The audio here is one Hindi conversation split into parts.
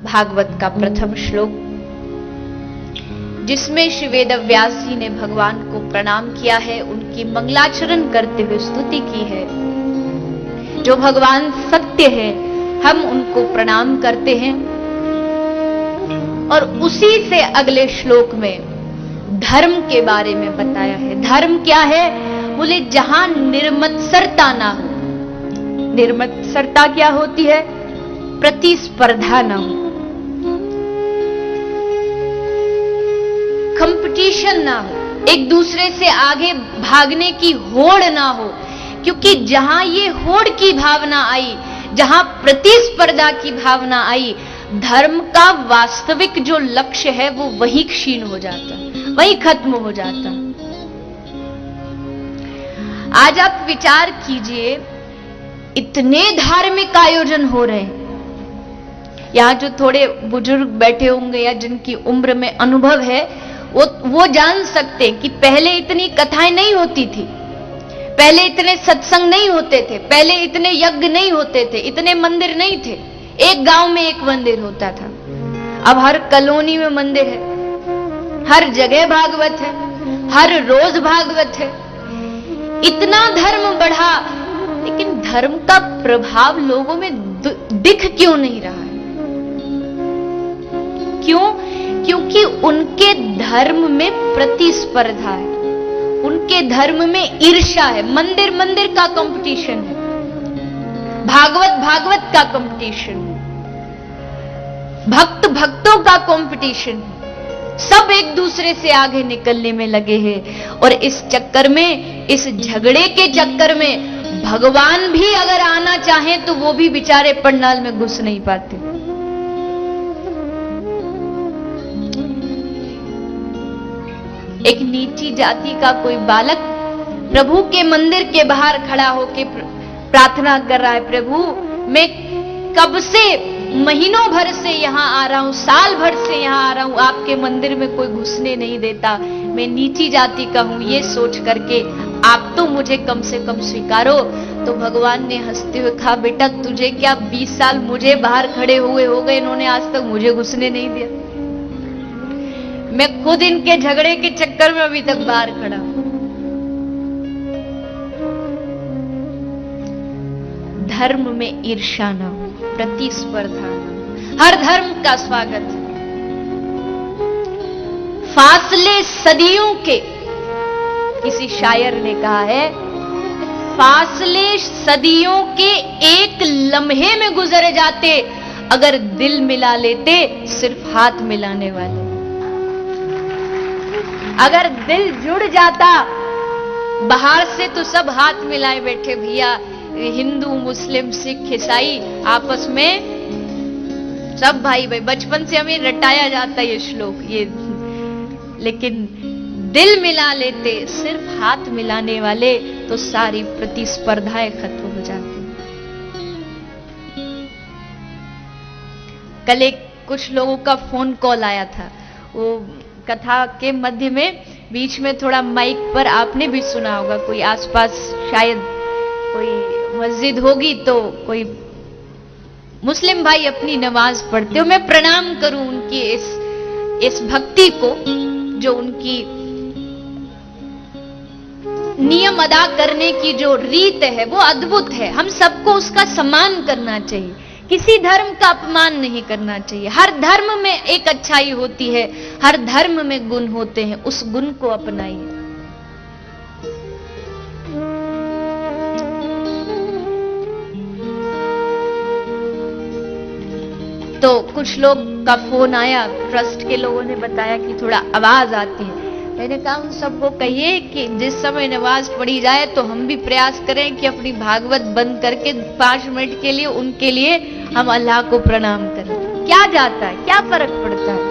भागवत का प्रथम श्लोक, जिसमें श्री वेद व्यास जी ने भगवान को प्रणाम किया है, उनकी मंगलाचरण करते हुए स्तुति की है। जो भगवान सत्य है, हम उनको प्रणाम करते हैं। और उसी से अगले श्लोक में धर्म के बारे में बताया है। धर्म क्या है? बोले जहां निर्मत्सरता ना हो। निर्मत्सरता क्या होती है? प्रतिस्पर्धा ना हो, कंपटीशन ना हो, एक दूसरे से आगे भागने की होड़ ना हो। क्योंकि जहां ये होड़ की भावना आई, जहां प्रतिस्पर्धा की भावना आई, धर्म का वास्तविक जो लक्ष्य है वो वही क्षीण हो जाता, वही खत्म हो जाता। आज आप विचार कीजिए, इतने धार्मिक आयोजन हो रहे हैं। यहां जो थोड़े बुजुर्ग बैठे होंगे या जिनकी उम्र में अनुभव है, वो जान सकते कि पहले इतनी कथाएं नहीं होती थी, पहले इतने सत्संग नहीं होते थे, पहले इतने यज्ञ नहीं होते थे, इतने मंदिर नहीं थे। एक गांव में एक मंदिर होता था, अब हर कॉलोनी में मंदिर है, हर जगह भागवत है, हर रोज भागवत है। इतना धर्म बढ़ा, लेकिन धर्म का प्रभाव लोगों में दिख क्यों नहीं रहा है? क्यों? क्योंकि उनके धर्म में प्रतिस्पर्धा है, उनके धर्म में ईर्ष्या है। मंदिर मंदिर का कंपटीशन है, भागवत भागवत का कंपटीशन है, भक्त भक्तों का कंपटीशन है। सब एक दूसरे से आगे निकलने में लगे हैं। और इस चक्कर में, इस झगड़े के चक्कर में भगवान भी अगर आना चाहें तो वो भी बेचारे पंडाल में घुस नहीं पाते। एक नीची जाति का कोई बालक प्रभु के मंदिर के बाहर खड़ा होकर प्रार्थना कर रहा है, प्रभु मैं कब से, महीनों भर से यहां आ रहा हूं, साल भर से यहां आ रहा हूं, आपके मंदिर में कोई घुसने नहीं देता, मैं नीची जाति का हूं, ये सोच करके आप तो मुझे कम से कम स्वीकारो। तो भगवान ने हंसते हुए कहा, बेटा तुझे क्या, 20 साल मुझे बाहर खड़े हुए हो गए, इन्होंने आज तक मुझे घुसने नहीं दिया। मैं खुद इनके झगड़े के चक्कर में अभी तक बाहर खड़ा हूं। धर्म में ईर्ष्या न हो, प्रतिस्पर्धा न हो, हर धर्म का स्वागत है। फासले सदियों के, किसी शायर ने कहा है, फासले सदियों के एक लम्हे में गुजर जाते, अगर दिल मिला लेते सिर्फ हाथ मिलाने वाले। अगर दिल जुड़ जाता, बाहर से तो सब हाथ मिलाए बैठे भैया, हिंदू मुस्लिम सिख ईसाई आपस में सब भाई भाई, बचपन से हमें रटाया जाता है ये श्लोक, ये, लेकिन दिल मिला लेते, सिर्फ हाथ मिलाने वाले, तो सारी प्रतिस्पर्धाएं खत्म हो जाती। कल एक कुछ लोगों का फोन कॉल आया था, वो कथा के मध्य में बीच में थोड़ा माइक पर, आपने भी सुना होगा, कोई आसपास शायद कोई मस्जिद होगी तो कोई मुस्लिम भाई अपनी नमाज पढ़ते हो, मैं प्रणाम करूं उनकी इस भक्ति को, जो उनकी नियम अदा करने की जो रीत है वो अद्भुत है। हम सबको उसका सम्मान करना चाहिए, किसी धर्म का अपमान नहीं करना चाहिए। हर धर्म में एक अच्छाई होती है, हर धर्म में गुण होते हैं, उस गुण को अपनाइए। तो कुछ लोग का फोन आया, ट्रस्ट के लोगों ने बताया कि थोड़ा आवाज आती है। मैंने कहा उन सबको कहिए कि जिस समय नमाज पढ़ी जाए तो हम भी प्रयास करें कि अपनी भागवत बंद करके 5 मिनट के लिए उनके लिए हम अल्लाह को प्रणाम करें। क्या जाता है, क्या फर्क पड़ता है?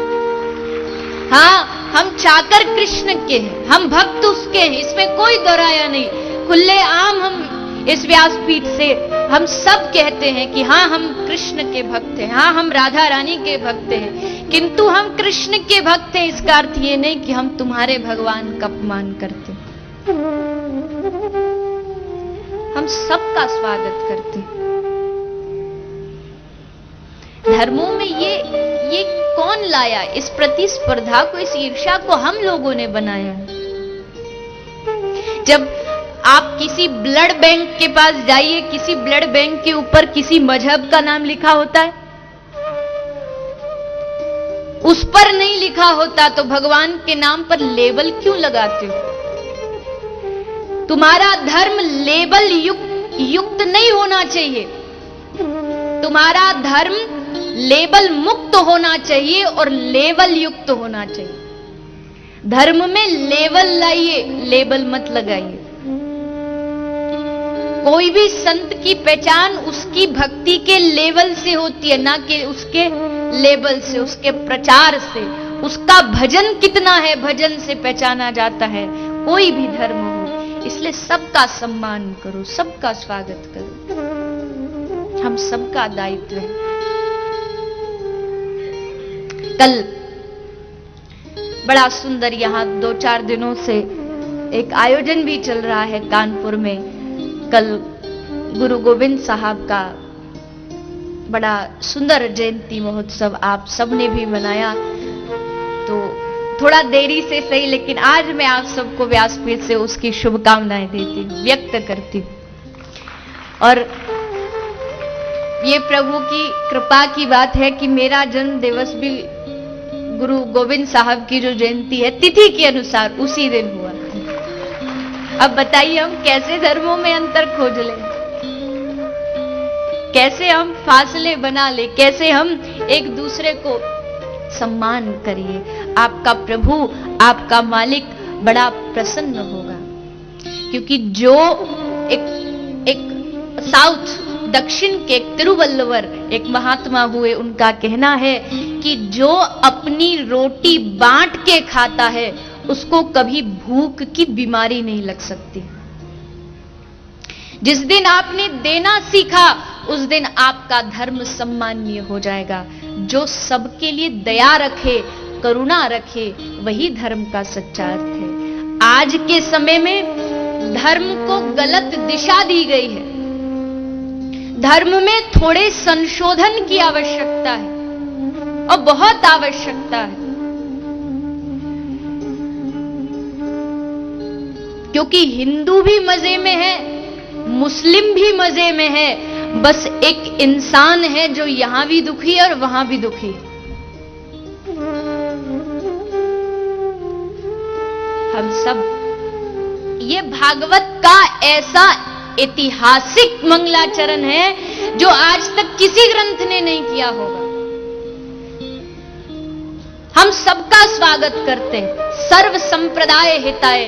हाँ, हम चाकर कृष्ण के हैं, हम भक्त उसके हैं, इसमें कोई दोहराया नहीं। खुले आम हम इस व्यासपीठ से हम सब कहते हैं कि हाँ हम कृष्ण के भक्त हैं, हाँ हम राधा रानी के भक्त हैं, किंतु हम कृष्ण के भक्त हैं इसका अर्थ ये नहीं कि हम तुम्हारे भगवान का अपमान करते। हम सबका स्वागत करते। धर्मों में ये ये कौन लाया? इस प्रतिस्पर्धा को, इस ईर्ष्या को हम लोगों ने बनाया। जब आप किसी ब्लड बैंक के पास जाइए, किसी ब्लड बैंक के ऊपर किसी मजहब का नाम लिखा होता है, उस पर नहीं लिखा होता तो भगवान के नाम पर लेबल क्यों लगाते हो? तुम्हारा धर्म लेबल युक्त नहीं होना चाहिए। तुम्हारा धर्म लेबल मुक्त होना चाहिए और लेबल युक्त होना चाहिए। धर्म में लेबल लाइए, लेबल मत लगाइए। कोई भी संत की पहचान उसकी भक्ति के लेवल से होती है, ना कि उसके लेबल से, उसके प्रचार से। उसका भजन कितना है, भजन से पहचाना जाता है कोई भी धर्म हो। इसलिए सबका सम्मान करो, सबका स्वागत करो, हम सबका दायित्व है। कल बड़ा सुंदर यहां 2-4 दिनों से एक आयोजन भी चल रहा है कानपुर में। कल गुरु गोविंद साहब का बड़ा सुंदर जयंती महोत्सव आप सबने भी मनाया। तो थोड़ा देरी से सही, लेकिन आज मैं आप सबको व्यासपीठ से उसकी शुभकामनाएं देती हूं, व्यक्त करती हूं। और ये प्रभु की कृपा की बात है कि मेरा जन्म दिवस भी गुरु गोविंद साहब की जो जयंती है तिथि के अनुसार उसी दिन हुआ। अब बताइए हम कैसे धर्मों में अंतर खोज लें, कैसे हम फासले बना ले, कैसे हम एक दूसरे को सम्मान करिए। आपका प्रभु, आपका मालिक बड़ा प्रसन्न होगा। क्योंकि जो एक साउथ दक्षिण के तिरुवल्लुवर एक महात्मा हुए, उनका कहना है कि जो अपनी रोटी बांट के खाता है उसको कभी भूख की बीमारी नहीं लग सकती। जिस दिन आपने देना सीखा उस दिन आपका धर्म सम्माननीय हो जाएगा। जो सबके लिए दया रखे, करुणा रखे, वही धर्म का सच्चा अर्थ है। आज के समय में धर्म को गलत दिशा दी गई है। धर्म में थोड़े संशोधन की आवश्यकता है और बहुत आवश्यकता है। क्योंकि हिंदू भी मजे में है, मुस्लिम भी मजे में है, बस एक इंसान है जो यहां भी दुखी है और वहां भी दुखी है। हम सब, ये भागवत का ऐसा ऐतिहासिक मंगलाचरण है जो आज तक किसी ग्रंथ ने नहीं किया होगा। हम सबका स्वागत करते हैं, सर्व संप्रदाय हिताय,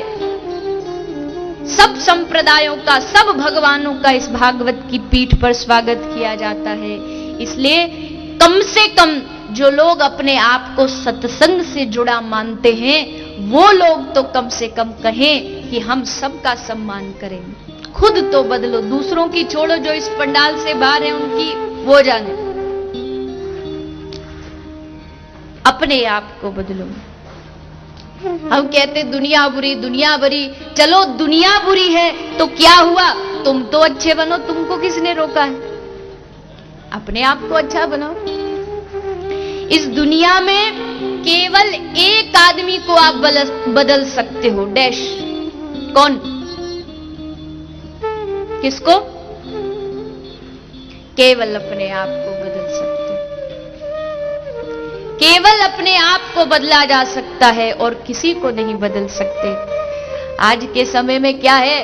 सब संप्रदायों का, सब भगवानों का इस भागवत की पीठ पर स्वागत किया जाता है। इसलिए कम से कम जो लोग अपने आप को सत्संग से जुड़ा मानते हैं वो लोग तो कम से कम कहें कि हम सबका सम्मान करें। खुद तो बदलो, दूसरों की छोड़ो, जो इस पंडाल से बाहर है उनकी वो जाने, अपने आप को बदलो। हम कहते दुनिया बुरी, दुनिया बुरी। चलो दुनिया बुरी है तो क्या हुआ, तुम तो अच्छे बनो, तुमको किसने रोका है? अपने आप को अच्छा बनाओ। इस दुनिया में केवल एक आदमी को आप बदल सकते हो, डैश। कौन? किसको? केवल अपने आप को बदल सकते हो। केवल अपने आप को बदला जा सकता है और किसी को नहीं बदल सकते। आज के समय में क्या है,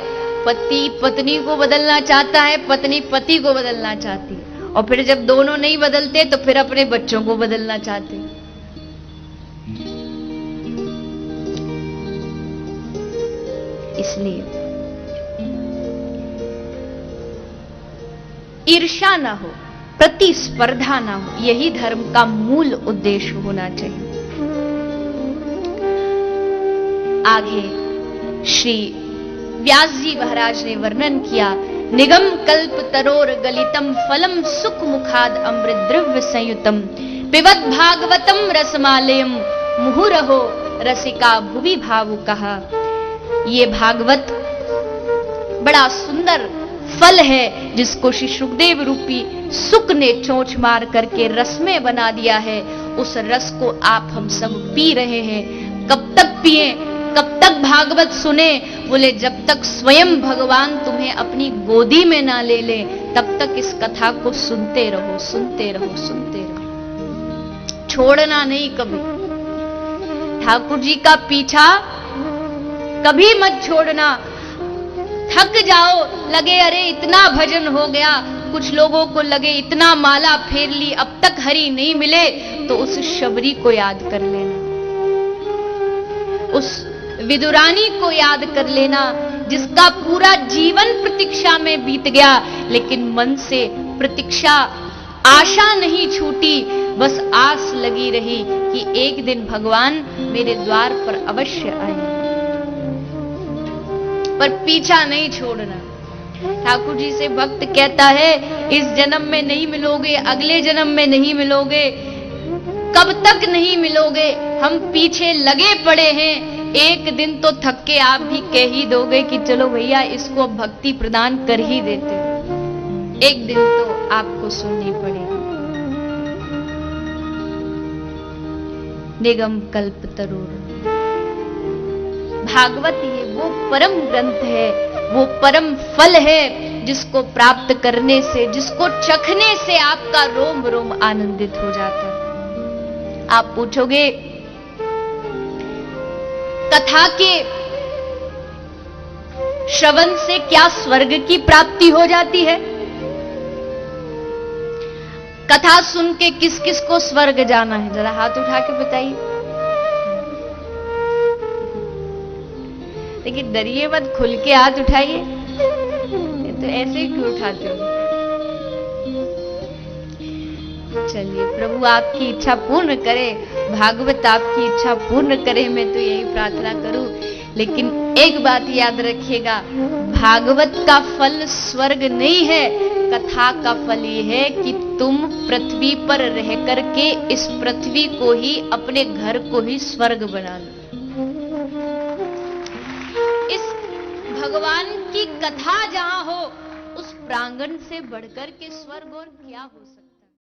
पति पत्नी को बदलना चाहता है, पत्नी पति को बदलना चाहती है, और फिर जब दोनों नहीं बदलते तो फिर अपने बच्चों को बदलना चाहते हैं। इसलिए ईर्ष्या ना हो, प्रतिस्पर्धा ना हो, यही धर्म का मूल उद्देश्य होना चाहिए। आगे श्री व्यास जी महाराज ने वर्णन किया, निगम कल्प तरोर गलितम फलम सुख मुखाद अमृत द्रव्य संयुतम पिबत भागवतम रसमालयम मुहुरहो रसिका भुवि भावुकः। ये भागवत बड़ा सुंदर फल है जिसको श्री सुखदेव रूपी सुख ने चोंच मार करके रस में बना दिया है, उस रस को आप हम सब पी रहे हैं। कब तक पिए, कब तक भागवत सुने? बोले जब तक स्वयं भगवान तुम्हें अपनी गोदी में ना ले ले, तब तक इस कथा को सुनते रहो, सुनते रहो, सुनते रहो, छोड़ना नहीं कभी। ठाकुर जी का पीछा कभी मत छोड़ना। थक जाओ, लगे अरे इतना भजन हो गया, कुछ लोगों को लगे इतना माला फेर ली, अब तक हरि नहीं मिले, तो उस शबरी को याद कर लेना, उस विदुरानी को याद कर लेना, जिसका पूरा जीवन प्रतीक्षा में बीत गया, लेकिन मन से प्रतीक्षा, आशा नहीं छूटी, बस आस लगी रही कि एक दिन भगवान मेरे द्वार पर अवश्य आए, पर पीछा नहीं छोड़ना। ठाकुर जी से भक्त कहता है, इस जन्म में नहीं मिलोगे, अगले जन्म में नहीं मिलोगे, कब तक नहीं मिलोगे, हम पीछे लगे पड़े हैं, एक दिन तो थक के आप भी कह ही दोगे कि चलो भैया इसको भक्ति प्रदान कर ही देते, एक दिन तो आपको सुननी पड़ेगी। निगम कल्प तरुण भागवत, ये वो परम ग्रंथ है, वो परम फल है, जिसको प्राप्त करने से, जिसको चखने से आपका रोम रोम आनंदित हो जाता है। आप पूछोगे कथा के श्रवण से क्या स्वर्ग की प्राप्ति हो जाती है? कथा सुन के किस किस को स्वर्ग जाना है? जरा हाथ उठा के बताइए। लेकिन डरिए मत, खुल के हाथ उठाइए, तो ऐसे ही क्यों उठाते हो? चलिए, प्रभु आपकी इच्छा पूर्ण करे, भागवत आपकी इच्छा पूर्ण करे, मैं तो यही प्रार्थना करूं। लेकिन एक बात याद रखिएगा, भागवत का फल स्वर्ग नहीं है, कथा का फल ये है कि तुम पृथ्वी पर रह करके इस पृथ्वी को ही, अपने घर को ही स्वर्ग बना लो। इस भगवान की कथा जहां हो, उस प्रांगण से बढ़कर के स्वर्ग और क्या हो सकता है?